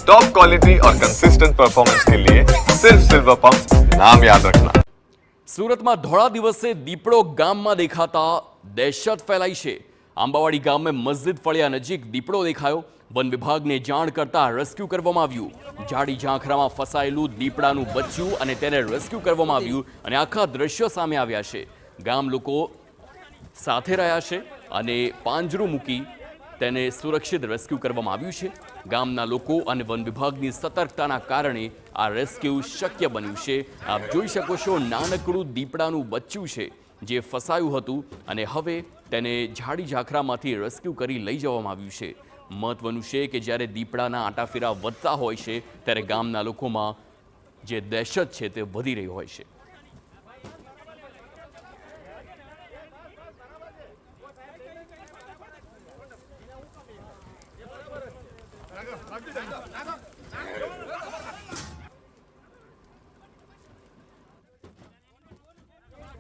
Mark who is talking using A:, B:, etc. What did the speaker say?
A: Top quality और consistent performance के लिए सिर्फ सिल्वर पंप नाम याद रखना।
B: સુરતમાં ધોળા દિવસે દીપડો ગામમાં દેખાતા દહેશત ફેલાઈ છે। આંબાવાડી ગામે મસ્જિદ ફળિયા નજીક દીપડો દેખાયો। વન વિભાગને જાણ કરતા રેસ્ક્યુ કરવામાં આવ્યું। જાડી ઝાંખરામાં ફસાયેલું દીપડાનું બચ્ચું અને તેને રેસ્ક્યુ કરવામાં આવ્યું અને આખા દ્રશ્યો સામે આવ્યા છે। ગામ લોકો સાથે રહ્યા છે અને પાંજરું મૂકી તેને સુરક્ષિત રેસ્ક્યુ કરવામાં આવ્યું છે। ગામના લોકો અને વન વિભાગની સતર્કતાના કારણે આ રેસ્ક્યુ શક્ય બન્યું છે। આપ જોઈ શકો છો નાનકડું દીપડાનું બચ્ચું છે જે ફસાયું હતું અને હવે તેને ઝાડી ઝાંખરામાંથી રેસ્ક્યુ કરી લઈ જવામાં આવ્યું છે। મહત્વનું છે કે જ્યારે દીપડાના આંટાફેરા વધતા હોય છે ત્યારે ગામના લોકોમાં જે દહેશત છે તે વધી રહી હોય છે।